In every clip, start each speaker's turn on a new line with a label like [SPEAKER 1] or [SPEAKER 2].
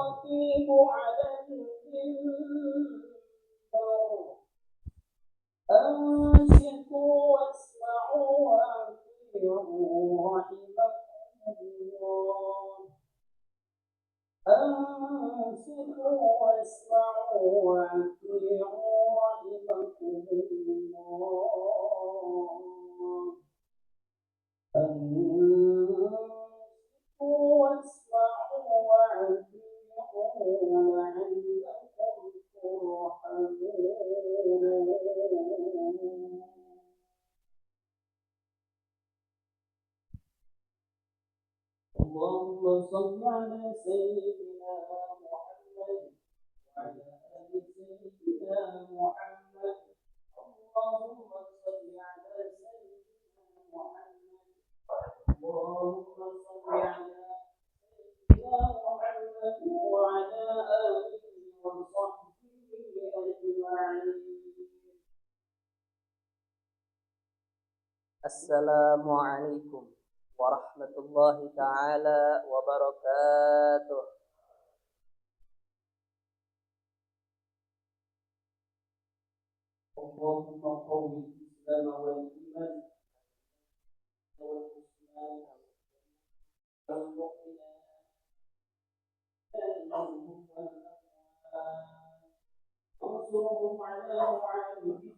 [SPEAKER 1] الرقيب على المنبر أنصتوا واسمعوا وأطيعوا رحمكم الله أنصتوا واسمعوا وأطيعوا رحمكم الله أنصتوا واسمعوا وأطيعوا لعلكم ترحمون. اللهم صل على سيدنا محمد وعلى آل سيدنا محمد. اللهم صل على سيدنا محمد. اللهم صل على سيدنا محمد وعلى آله وصحبه أجمعين. السلام عليكم ورحمة الله تعالى وبركاته. اللهم قوي الإسلام والإيمان والمسلمين والمؤمنين وانصرهم على معاندهم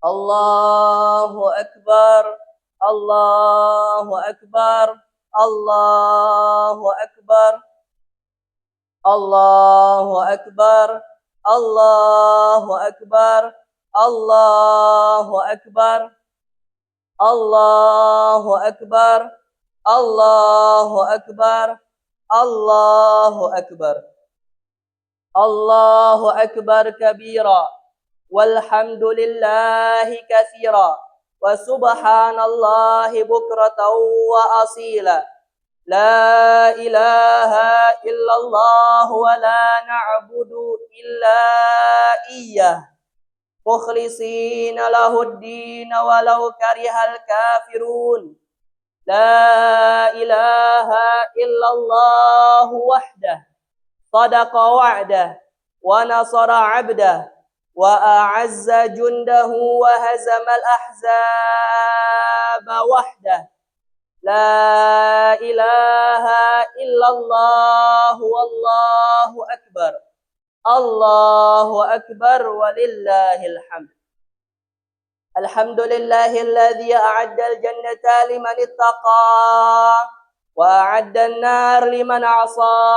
[SPEAKER 1] الله أكبر الله أكبر الله أكبر الله أكبر الله أكبر الله أكبر الله أكبر الله أكبر الله أكبر الله أكبر كبيرا والحمد لله كثيرا وسبحان الله بكرة وأصيلا لا إله إلا الله ولا نعبد إلا إياه مخلصين له الدين ولو كره الكافرون لا إله إلا الله وحده صدق وعده ونصر عبده وأعز جنده وهزم الأحزاب وحده لا إله إلا الله والله أكبر الله أكبر ولله الحمد. الحمد لله الذي أعد الجنة لمن اتقى وأعد النار لمن عصى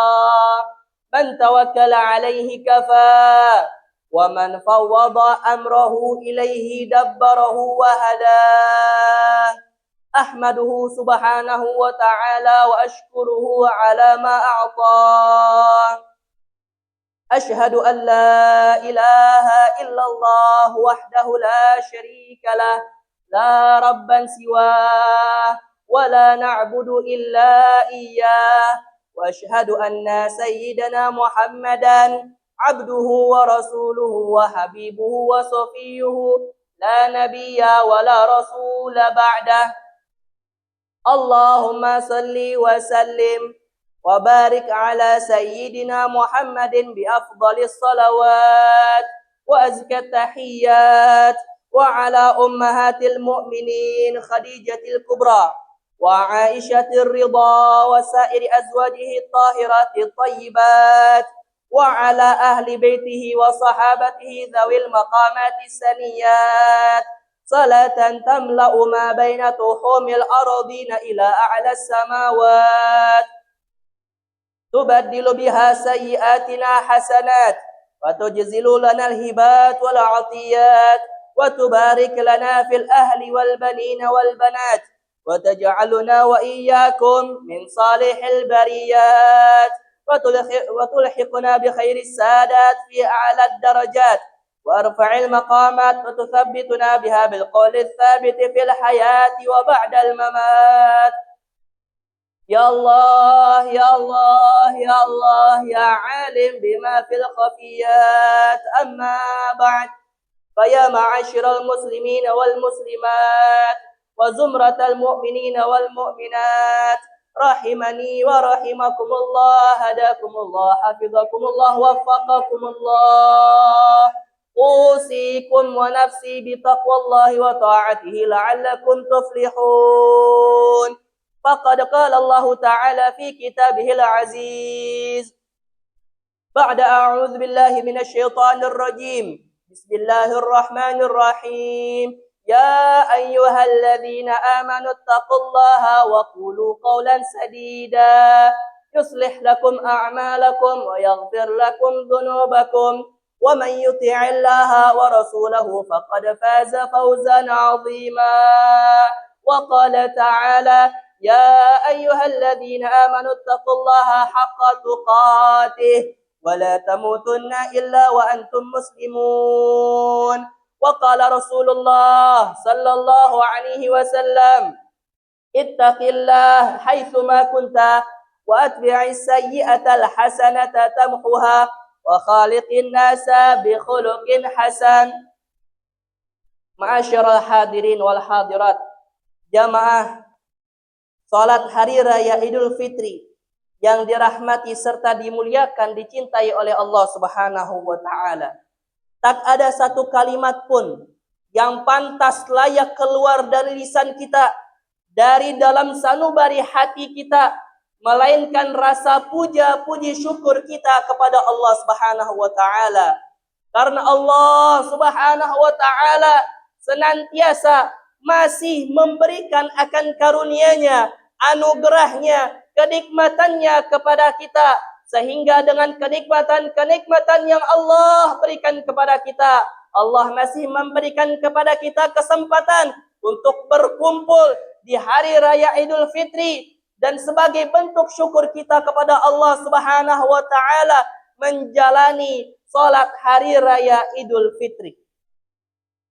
[SPEAKER 1] من توكل عليه كفى ومن فوض أمره إليه دبره وهداه أحمده سبحانه وتعالى وأشكره على ما أعطاه أشهد أن لا إله إلا الله وحده لا شريك له لا ربا سواه ولا نعبد إلا إياه وأشهد أن سيدنا محمدا عبده ورسوله وحبيبه وصفيه لا نبي ولا رسول بعده. اللهم صل وسلم وبارك على سيدنا محمد بأفضل الصلوات وأزكى التحيات وعلى أمهات المؤمنين خديجة الكبرى وعائشة الرضا وسائر أزواجه الطاهرات الطيبات وعلى أهل بيته وصحابته ذوي المقامات السنيات صلاة تملأ ما بين تحوم الأرضين إلى أعلى السماوات تبدل بها سيئاتنا حسنات وتجزل لنا الهبات والعطيات وتبارك لنا في الأهل والبنين والبنات وتجعلنا وإياكم من صالح البريات وتلحقنا بخير السادات في أعلى الدرجات وأرفع المقامات وتثبتنا بها بالقول الثابت في الحياة وبعد الممات. يا الله يا الله يا الله يا عالم بما في الخفيات. أما بعد، فيا معاشر المسلمين والمسلمات وزمرة المؤمنين والمؤمنات، رحمني ورحمكم الله، هداكم الله، حفظكم الله، وفقكم الله. أوصيكم ونفسي بتقوى الله وطاعته لعلكم تفلحون. فقد قال الله تعالى في كتابه العزيز بعد أعوذ بالله من الشيطان الرجيم، بسم الله الرحمن الرحيم. يا أيها الذين آمنوا اتقوا الله وقولوا قولا سديدا يصلح لكم أعمالكم ويغفر لكم ذنوبكم ومن يطع الله ورسوله فقد فاز فوزا عظيما. وقال تعالى يا أيها الذين آمنوا اتقوا الله حق تقاته ولا تموتن إلا وأنتم مسلمون. وقال رسول الله صلى الله عليه وسلم اتق الله حيثما كنت وأتبع السيئة الحسنة تمحها وخالق الناس بخلق حسن. Ma'asyiral hadirin wal hadirat, jamaah salat hari raya Idul Fitri yang dirahmati serta dimuliakan, dicintai oleh Allah Subhanahu wa taala. Tak ada satu kalimat pun yang pantas layak keluar dari lisan kita, dari dalam sanubari hati kita, melainkan rasa puja puji syukur kita kepada Allah Subhanahu wa taala. Karena Allah Subhanahu wa taala senantiasa masih memberikan akan karunia-Nya, anugerahnya, kenikmatannya kepada kita, sehingga dengan kenikmatan yang Allah berikan kepada kita, Allah masih memberikan kepada kita kesempatan untuk berkumpul di hari raya Idul Fitri, dan sebagai bentuk syukur kita kepada Allah Subhanahu wa taala menjalani salat hari raya Idul Fitri.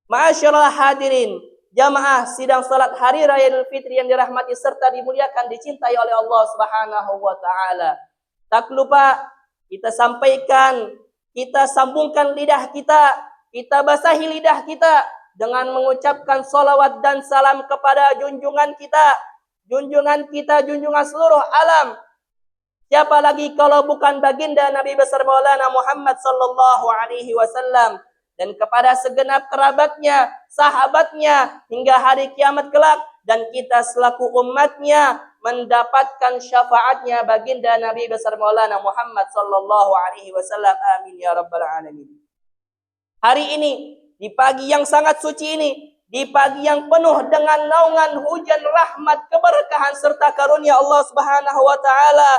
[SPEAKER 1] Ma'asyiral hadirin, jamaah sidang salat hari raya Idul Fitri yang dirahmati serta dimuliakan, dicintai oleh Allah Subhanahu wa taala. Tak lupa kita sampaikan, kita sambungkan lidah kita, kita basahi lidah kita dengan mengucapkan salawat dan salam kepada junjungan kita, junjungan seluruh alam. Siapa lagi kalau bukan baginda Nabi besar Maulana Muhammad sallallahu alaihi wasallam, dan kepada segenap kerabatnya, sahabatnya hingga hari kiamat kelak, dan kita selaku umatnya mendapatkan syafaatnya baginda Nabi besar Maulana Muhammad sallallahu alaihi wasallam. Amin ya rabbal alamin. Hari ini, di pagi yang sangat suci ini, di pagi yang penuh dengan naungan hujan rahmat, keberkahan serta karunia Allah Subhanahu wa taala,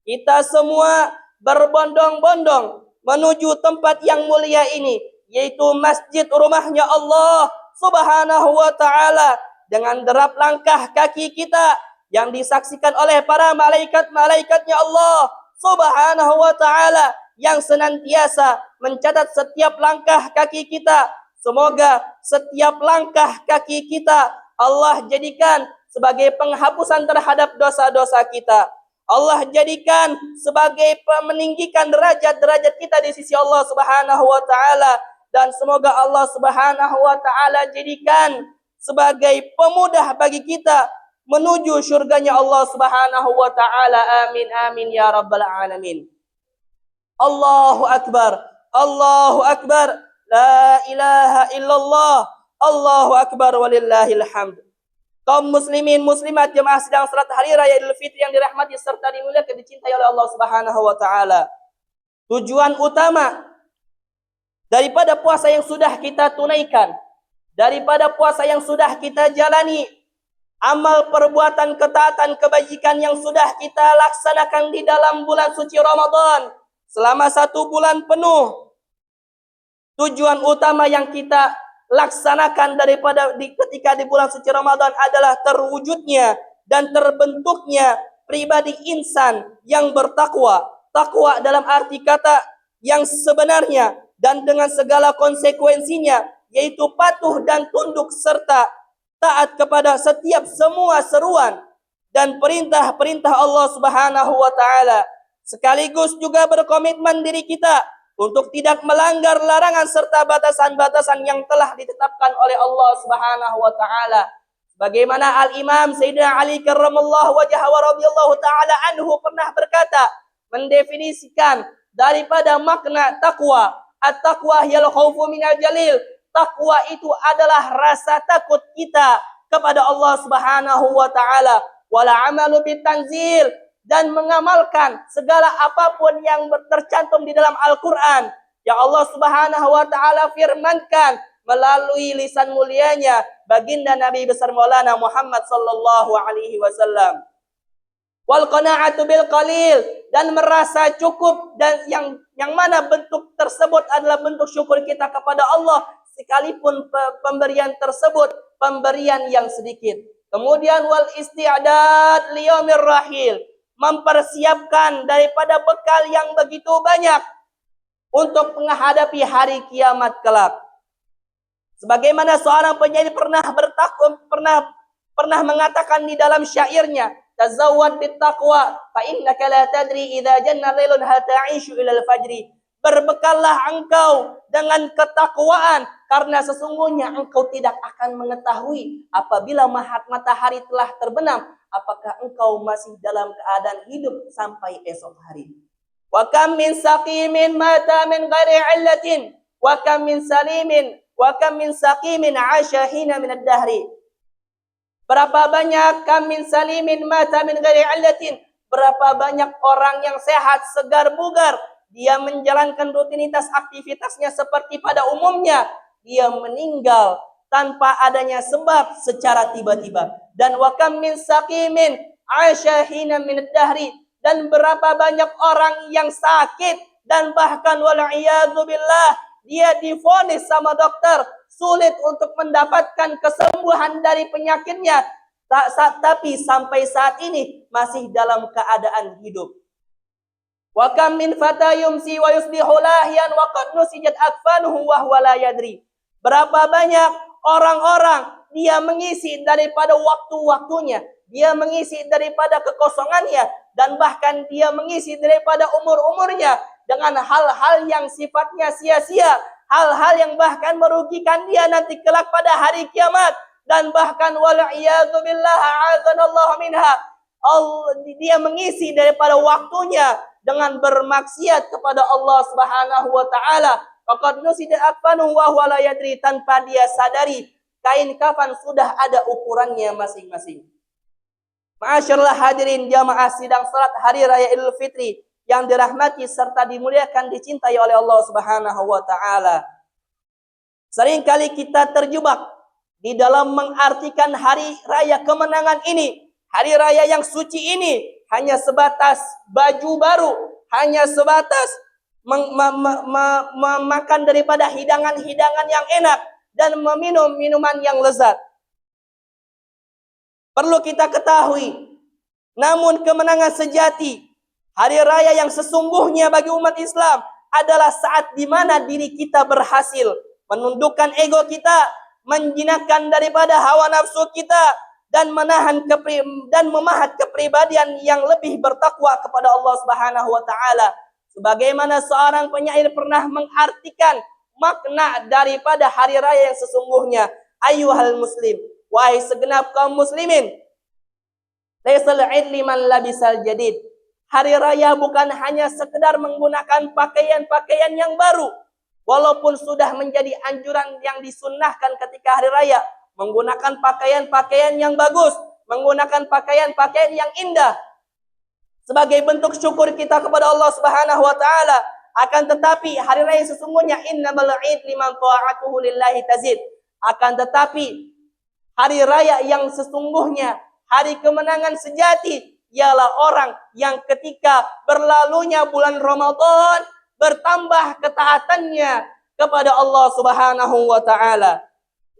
[SPEAKER 1] kita semua berbondong-bondong menuju tempat yang mulia ini, yaitu masjid rumahnya Allah Subhanahu wa taala, dengan derap langkah kaki kita yang disaksikan oleh para malaikat-malaikatnya Allah Subhanahu wa taala yang senantiasa mencatat setiap langkah kaki kita. Semoga setiap langkah kaki kita Allah jadikan sebagai penghapusan terhadap dosa-dosa kita. Allah jadikan sebagai meninggikan derajat-derajat kita di sisi Allah Subhanahu wa taala, dan semoga Allah Subhanahu wa taala jadikan sebagai pemudah bagi kita menuju syurganya Allah Subhanahu wa taala. Amin amin ya rabbal alamin. Allahu akbar, Allahu akbar, la ilaha illallah, Allahu akbar walillahil hamd. Kaum muslimin muslimat jemaah sidang salat hari raya Idul Fitri yang dirahmati serta dimuliakan, dicintai oleh Allah Subhanahu wa taala. Tujuan utama daripada puasa yang sudah kita tunaikan, daripada puasa yang sudah kita jalani, amal perbuatan ketaatan kebajikan yang sudah kita laksanakan di dalam bulan suci Ramadan selama 1 bulan penuh, tujuan utama yang kita laksanakan ketika di bulan suci Ramadan adalah terwujudnya dan terbentuknya pribadi insan yang bertakwa. Takwa dalam arti kata yang sebenarnya dan dengan segala konsekuensinya, yaitu patuh dan tunduk serta taat kepada setiap semua seruan dan perintah-perintah Allah Subhanahu wa taala. Sekaligus juga berkomitmen diri kita untuk tidak melanggar larangan serta batasan-batasan yang telah ditetapkan oleh Allah Subhanahu wa taala. Bagaimana Al-Imam Sayyidina Ali karramallahu wajhahu wa radhiyallahu taala anhu pernah berkata, mendefinisikan daripada makna takwa. At-taqwa hiyal khaufu minal jalil. Takwa itu adalah rasa takut kita kepada Allah Subhanahu wa taala. Wala amalu bitanzil, dan mengamalkan segala apapun yang tercantum di dalam Al-Qur'an yang Allah Subhanahu wa taala firmankan melalui lisan mulianya baginda Nabi besar Maulana Muhammad sallallahu alaihi wasallam. Wal qana'atu bil qalil, dan merasa cukup, dan yang mana bentuk tersebut adalah bentuk syukur kita kepada Allah sekalipun pemberian tersebut pemberian yang sedikit. Kemudian wal isti'dad liyaumir rahil, mempersiapkan daripada bekal yang begitu banyak untuk menghadapi hari kiamat kelak. Sebagaimana seorang penyair pernah mengatakan di dalam syairnya, tazawwad bittaqwa fa innaka la tadri idza janna lailun hal ta'ishu ila al-fajri. Berbekallah engkau dengan ketakwaan karena sesungguhnya engkau tidak akan mengetahui apabila matahari telah terbenam apakah engkau masih dalam keadaan hidup sampai esok hari. Wa kam min saqimin mata min ghairi illatin wa kam min saqimin 'asha hina min ad-dahri. Berapa banyak kamin salimin mata min ghairi illatin, berapa banyak orang yang sehat, segar bugar, dia menjalankan rutinitas aktivitasnya seperti pada umumnya, dia meninggal tanpa adanya sebab secara tiba-tiba. Dan wa kam min saqimin 'asha hina min ad-dahri, dan berapa banyak orang yang sakit dan bahkan wal iyadzu billah dia divonis sama dokter sulit untuk mendapatkan kesembuhan dari penyakitnya, tapi sampai saat ini masih dalam keadaan hidup. Wa kam min fata yumsi wa yusbihu lahiyan wa qad nusijat akfanuhu wa huwa la yadri. Berapa banyak orang-orang dia mengisi daripada waktu-waktunya, dia mengisi daripada kekosongannya, dan bahkan dia mengisi daripada umur-umurnya dengan hal-hal yang sifatnya sia-sia, hal-hal yang bahkan merugikan dia nanti kelak pada hari kiamat, dan bahkan wal'iyadu billah a'adzanallahu minha, dia mengisi daripada waktunya dengan bermaksiat kepada Allah Subhanahu wa taala. Faqad nusida akfanu wa huwa la yadri, tanpa dia sadari kain kafan sudah ada ukurannya masing-masing. Ma'asyiral hadirin jamaah sidang salat hari raya Idul Fitri yang dirahmati serta dimuliakan dicintai oleh Allah Subhanahu wa taala. Seringkali kita terjebak di dalam mengartikan hari raya kemenangan ini, hari raya yang suci ini hanya sebatas baju baru, hanya sebatas memakan daripada hidangan-hidangan yang enak dan meminum minuman yang lezat. Perlu kita ketahui, namun kemenangan sejati, hari raya yang sesungguhnya bagi umat Islam adalah saat di mana diri kita berhasil menundukkan ego kita, menjinakkan daripada hawa nafsu kita, dan memahat kepribadian yang lebih bertakwa kepada Allah Subhanahu wa taala. Sebagaimana seorang penyair pernah mengartikan makna daripada hari raya yang sesungguhnya, ayyuhal muslim, wahai segenap kaum muslimin, laisal 'id liman labisal jadid. Hari raya bukan hanya sekedar menggunakan pakaian-pakaian yang baru, walaupun sudah menjadi anjuran yang disunnahkan ketika hari raya, menggunakan pakaian-pakaian yang bagus, menggunakan pakaian-pakaian yang indah sebagai bentuk syukur kita kepada Allah Subhanahu wa taala. Akan tetapi hari raya sesungguhnya innamal 'id liman ta'atuhu lillahi tazid. Akan tetapi hari raya yang sesungguhnya, hari kemenangan sejati, ialah orang yang ketika berlalunya bulan Ramadan bertambah ketaatannya kepada Allah Subhanahu wa taala.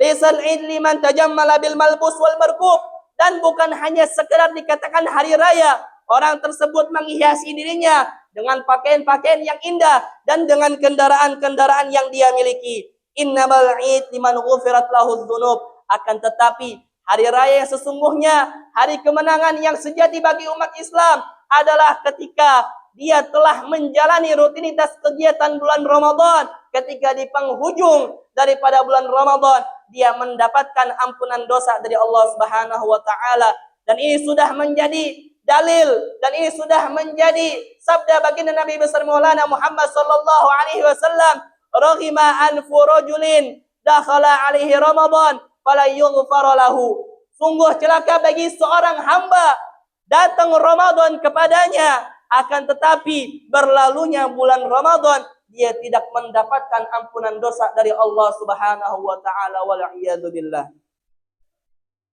[SPEAKER 1] Laisal 'id liman tajammala bil malbus wal markub. Dan bukan hanya sekedar dikatakan hari raya, orang tersebut menghiasi dirinya dengan pakaian-pakaian yang indah dan dengan kendaraan-kendaraan yang dia miliki. Innamal 'id liman ghufirat lahu dzunub. Akan tetapi hari raya yang sesungguhnya, hari kemenangan yang sejati bagi umat Islam adalah ketika dia telah menjalani rutinitas kegiatan bulan Ramadan. Ketika di penghujung daripada bulan Ramadan, dia mendapatkan ampunan dosa dari Allah Subhanahu wa taala. Dan ini sudah menjadi dalil dan ini sudah menjadi sabda baginda Nabi besar Maulana Muhammad sallallahu alaihi wasallam, "Raghima anfu rajulin dakhala alaihi Ramadan fala yughfar lahu." Sungguh celaka bagi seorang hamba datang Ramadan kepadanya, akan tetapi berlalunya bulan Ramadan dia tidak mendapatkan ampunan dosa dari Allah Subhanahu wa taala, wal iyadu billah.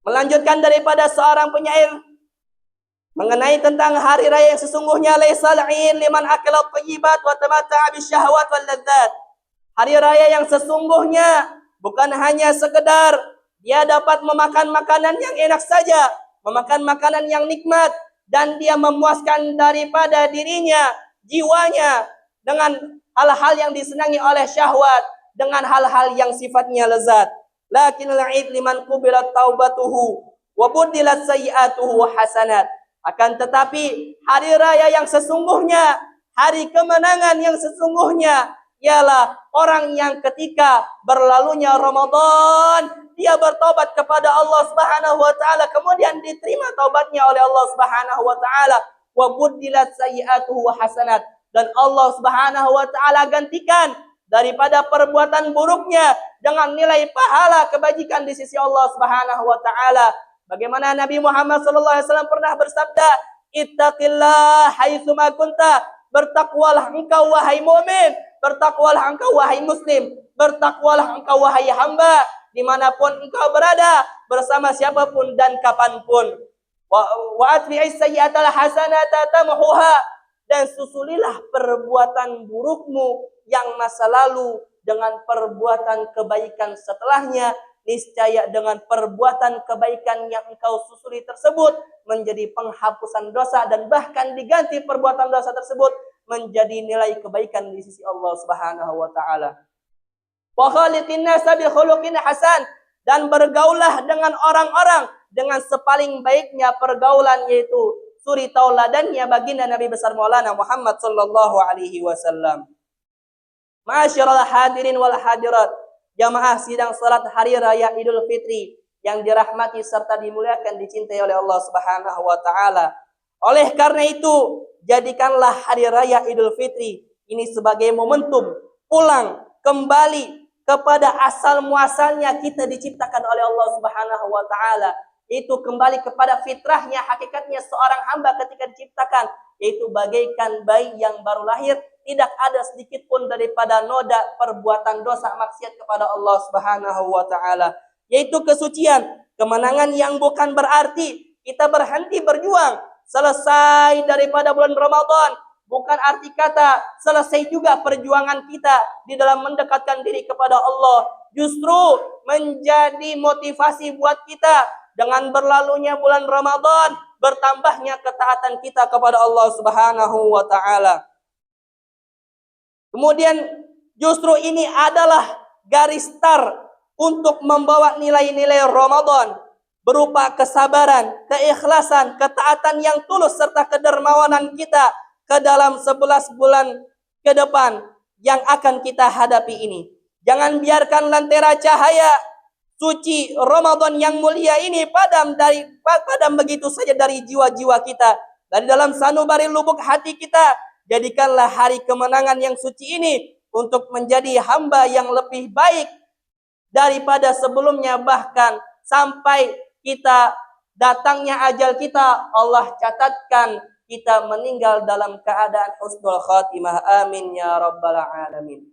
[SPEAKER 1] Melanjutkan daripada seorang penyair mengenai tentang hari raya yang sesungguhnya, laisal 'id liman akala thayyibat wa tamatta'a bisyahawat wal ladzat. Hari raya yang sesungguhnya bukan hanya sekedar dia dapat memakan makanan yang enak saja, memakan makanan yang nikmat, dan dia memuaskan daripada dirinya, jiwanya dengan hal-hal yang disenangi oleh syahwat, dengan hal-hal yang sifatnya lezat. Lakinnal 'id liman qubilat taubatuhu wa budilat sayyi'atuhu hasanat. Akan tetapi hari raya yang sesungguhnya, hari kemenangan yang sesungguhnya ialah orang yang ketika berlalunya Ramadan dia bertobat kepada Allah Subhanahu wa taala, kemudian diterima taubatnya oleh Allah Subhanahu wa taala, wa buddilat sayyi'atuhu hasanat, dan Allah Subhanahu wa taala gantikan daripada perbuatan buruknya dengan nilai pahala kebajikan di sisi Allah Subhanahu wa taala. Bagaimana Nabi Muhammad sallallahu alaihi wasallam pernah bersabda, "Ittaqillah haitsu ma kunta." Bertakwalah engkau wahai mukmin, bertakwalah engkau wahai muslim, bertakwalah engkau wahai hamba dimanapun engkau berada, bersama siapapun dan kapanpun. Wa atbi'is sayyi'atal hasanata tamhuha. Dan susulilah perbuatan burukmu yang masa lalu dengan perbuatan kebaikan setelahnya. Niscaya dengan perbuatan kebaikan yang engkau susuli tersebut menjadi penghapusan dosa, dan bahkan diganti perbuatan dosa tersebut menjadi nilai kebaikan di sisi Allah Subhanahu wa taala. Wa khaliqin nasa bi khuluqin hasan. Dan bergaulah dengan orang-orang dengan sepaling baiknya pergaulan, yaitu suri tauladannya baginda Nabi besar Maulana Muhammad sallallahu alaihi wasallam. Ma'asyiral hadirin wal hadirat, jamaah sidang salat hari raya Idul Fitri yang dirahmati serta dimuliakan dicintai oleh Allah Subhanahu wa taala. Oleh karena itu, jadikanlah hari raya Idul Fitri ini sebagai momentum pulang kembali kepada asal muasalnya kita diciptakan oleh Allah Subhanahu wa taala, yaitu kembali kepada fitrahnya, hakikatnya seorang hamba ketika diciptakan, yaitu bagaikan bayi yang baru lahir, tidak ada sedikit pun daripada noda perbuatan dosa maksiat kepada Allah Subhanahu wa taala, yaitu kesucian, kemenangan yang bukan berarti kita berhenti berjuang selesai daripada bulan Ramadan, bukan arti kata selesai juga perjuangan kita di dalam mendekatkan diri kepada Allah. Justru menjadi motivasi buat kita dengan berlalunya bulan Ramadan, bertambahnya ketaatan kita kepada Allah Subhanahu wa taala. Kemudian justru ini adalah garis start untuk membawa nilai-nilai Ramadan berupa kesabaran, keikhlasan, ketaatan yang tulus serta kedermawanan kita ke dalam 11 bulan ke depan yang akan kita hadapi ini. Jangan biarkan lentera cahaya suci Ramadan yang mulia ini padam begitu saja dari jiwa-jiwa kita, dari dalam sanubari lubuk hati kita. Jadikanlah hari kemenangan yang suci ini untuk menjadi hamba yang lebih baik daripada sebelumnya, bahkan sampai kita datangnya ajal kita, Allah catatkan kita meninggal dalam keadaan husnul khatimah. Amin ya rabbal alamin.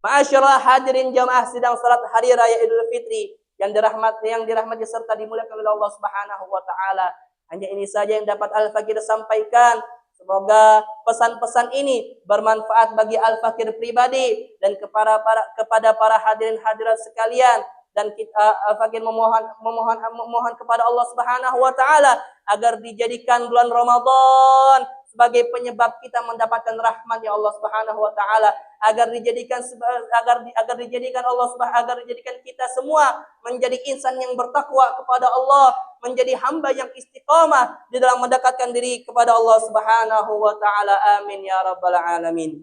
[SPEAKER 1] Ma'asyiral hadirin jamaah sidang salat hari raya Idul Fitri yang dirahmati serta dimuliakan oleh Allah Subhanahu wa taala. Hanya ini saja yang dapat Al-Fakir sampaikan. Semoga pesan-pesan ini bermanfaat bagi Al-Fakir pribadi dan kepada para hadirin hadirat sekalian. dan kita makin memohon kepada Allah Subhanahu wa taala agar dijadikan bulan Ramadan sebagai penyebab kita mendapatkan rahmat ya Allah Subhanahu wa taala, agar dijadikan kita semua menjadi insan yang bertakwa kepada Allah, menjadi hamba yang istiqamah di dalam mendekatkan diri kepada Allah Subhanahu wa taala. Amin ya rabbal alamin.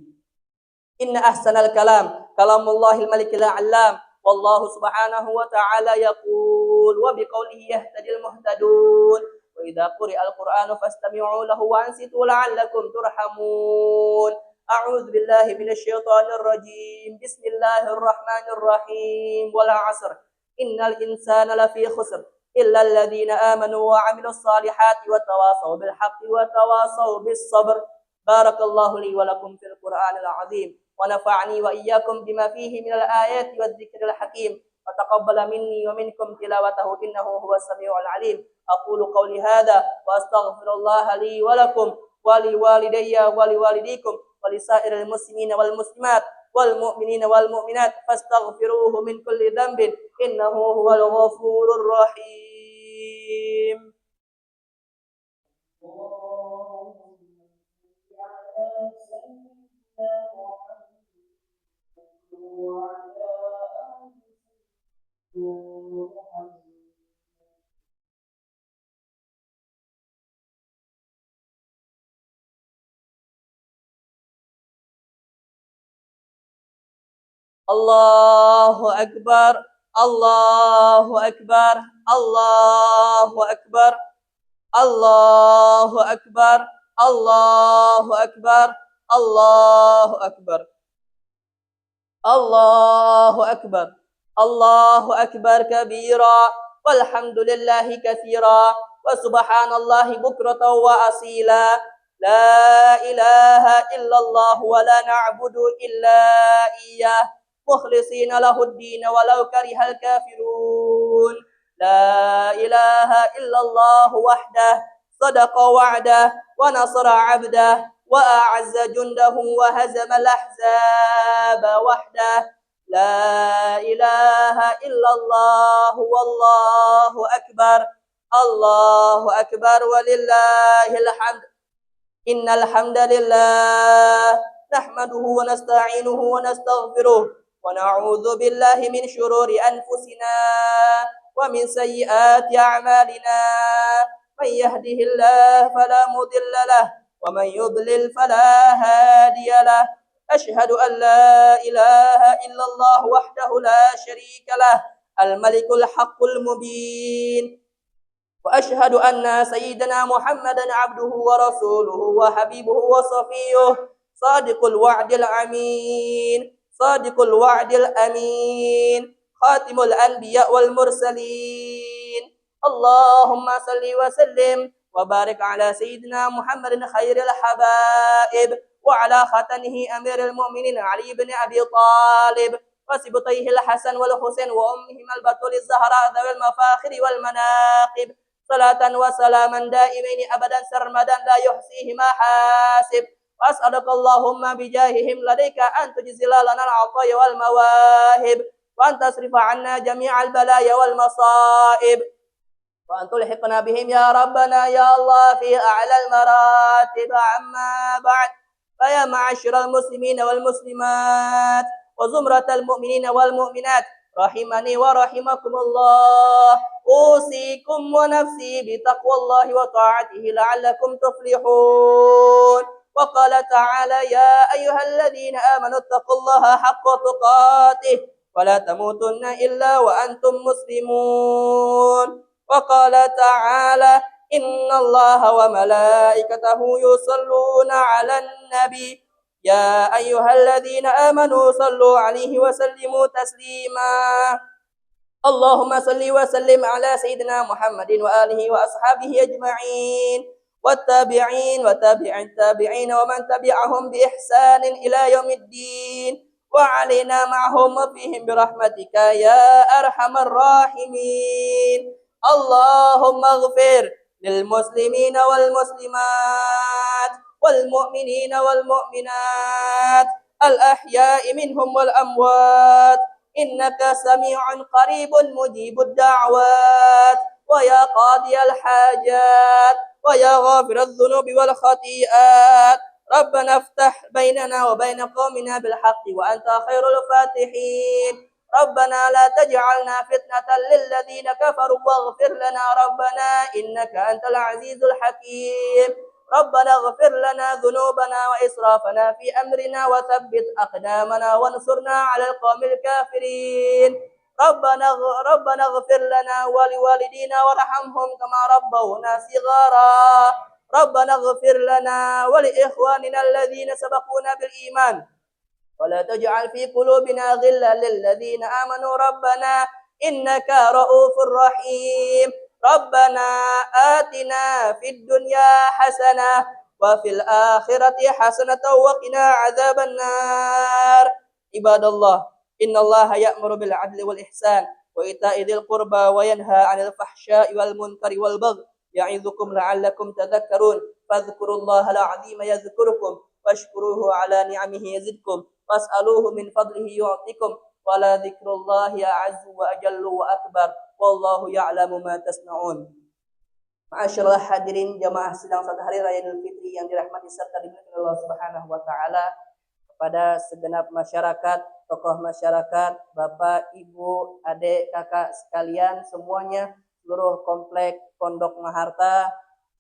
[SPEAKER 1] Inna ahsanal kalamullahil malikil a'lam. Wallahu subhanahu wa ta'ala yaqul wa biqaulihi yahtadil muhtadun. Wa idza quri'al qur'anu fastami'u lahu wa ansitu la'allakum turhamun. A'udzu billahi minasy syaithanir rajim. Bismillahirrahmanirrahim. Wal 'asr. Innal insana lafi khusr illa alladhina amanu wa 'amilus salihati wa tawasaw bil haqqi wa tawasaw bis sabr. Barakallahu li wa lakum fil Qur'anil 'azim. ونفعني وإياكم بما فيه من الآيات والذكر الحكيم وتقبل مني ومنكم تلاوته إنه هو السميع العليم. أقول قولي هذا وأستغفر الله لي ولكم ولوالدي ولوالديكم ولسائر المسلمين والمسلمات والمؤمنين والمؤمنات فاستغفروه من كل ذنب إنه هو الغفور الرحيم. Allahu Akbar, Allahu Akbar, Allahu Akbar, Allahu Akbar, Allahu Akbar, Allahu Akbar, Allahu Akbar, Allahu Akbar kabira, walhamdulillahi katsira, wa subhanallahi bukratan wa asila. La ilaha illallah wa la na'budu illa iyyah. مخلصين له الدين ولو كره الكافرون. لا إله إلا الله وحده صدق وعده ونصر عبده وأعز جنده وهزم الأحزاب وحده. لا إله إلا الله والله أكبر. الله أكبر ولله الحمد. إن الحمد لله نحمده ونستعينه ونستغفره ونعوذ بالله من شرور أنفسنا ومن سيئات أعمالنا. من يهده الله فلا مضل له ومن يضلل فلا هادي له. أشهد أن لا إله إلا الله وحده لا شريك له الملك الحق المبين. وأشهد أن سيدنا محمدا عبده ورسوله وحبيبه وصفيه صادق الوعد الأمين صادق الوعد الأمين خاتم الأنبياء والمرسلين. اللهم صل وسلم وبارك على سيدنا محمد خير الحبائب وعلى ختنه أمير المؤمنين علي بن أبي طالب وسبطيه الحسن والحسين وأمهما البتول الزهراء ذوي المفاخر والمناقب صلاة وسلاما دائمين أبدا سرمدا لا يحصيهما حاسب. وأسألك اللهم بجاههم لديك أن تجزل لنا العطايا والمواهب وأن تصرف عنا جميع البلايا والمصائب وأن تلحقنا بهم يا ربنا يا الله في أعلى المراتب. أما بعد فيا معاشر المسلمين والمسلمات وزمرة المؤمنين والمؤمنات رحمني ورحمكم الله. أوصيكم ونفسي بتقوى الله وطاعته لعلكم تفلحون. وقال تعالى يا أيها الذين آمنوا اتقوا الله حق تقاته ولا تموتن إلا وأنتم مسلمون. وقال تعالى إن الله وملائكته يصلون على النبي يا أيها الذين آمنوا صلوا عليه وسلموا تسليما. اللهم صل وسلم على سيدنا محمد وآله وأصحابه أجمعين والتابعين وتابع التابعين ومن تبعهم بإحسان إلى يوم الدين وعلينا معهم وفيهم برحمتك يا أرحم الراحمين. اللهم اغفر للمسلمين والمسلمات والمؤمنين والمؤمنات الأحياء منهم والأموات إنك سميع قريب مجيب الدعوات ويا قاضي الحاجات ويا غافر الذنوب والخطيئات ربنا افتح بيننا وبين قومنا بالحق وأنت خير الفاتحين ربنا لا تجعلنا فتنة للذين كفروا واغفر لنا ربنا إنك أنت العزيز الحكيم ربنا اغفر لنا ذنوبنا وإسرافنا في أمرنا وثبت أقدامنا وانصرنا على القوم الكافرين ربنا اغفر لنا ولوالدينا وارحمهم كما ربونا صغارا ربنا اغفر لنا ولإخواننا الذين سبقونا بالإيمان ولا تجعل في قلوبنا غلا للذين آمنوا ربنا إنك رؤوف رحيم ربنا آتنا في الدنيا حسنة وفي الآخرة حسنة وقنا عذاب النار عباد الله إن الله يأمر بالعدل والإحسان وإيتاء ذي القربى وينهى عن الفحشاء والمنكر والبغي يعظكم لعلكم تذكرون فاذكروا الله العظيم يذكركم واشكروه على نعمه يزدكم واسألوه من فضله يعطيكم ولا ذكر الله أعز وأجل وأكبر والله يعلم ما تصنعون. Ma'asyiral hadirin jamaah sidang 1 hari Raya Idul Fitri yang dirahmati serta dimuliakan Allah Subhanahu wa taala, kepada segenap masyarakat, tokoh masyarakat, Bapak, Ibu, adik, kakak sekalian semuanya, seluruh komplek Pondok Maharta,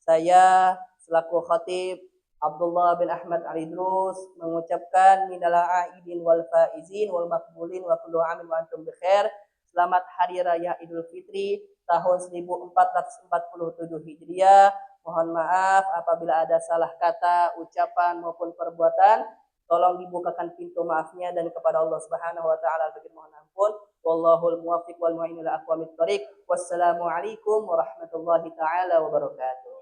[SPEAKER 1] saya selaku khatib Abdullah bin Ahmad Al-Idrus mengucapkan minal aidin wal faizin wal makbulin wa kullu amin wa antum bikhair. Selamat Hari Raya Idul Fitri tahun 1447 Hijriah. Mohon maaf apabila ada salah kata, ucapan maupun perbuatan. Tolong dibukakan pintu maafnya dan kepada Allah Subhanahu wa taala bagi mohon ampun. Wallahul muwaffiq wal mu'in ila aqwamit thoriq. Wassalamualaikum warahmatullahi taala wabarakatuh.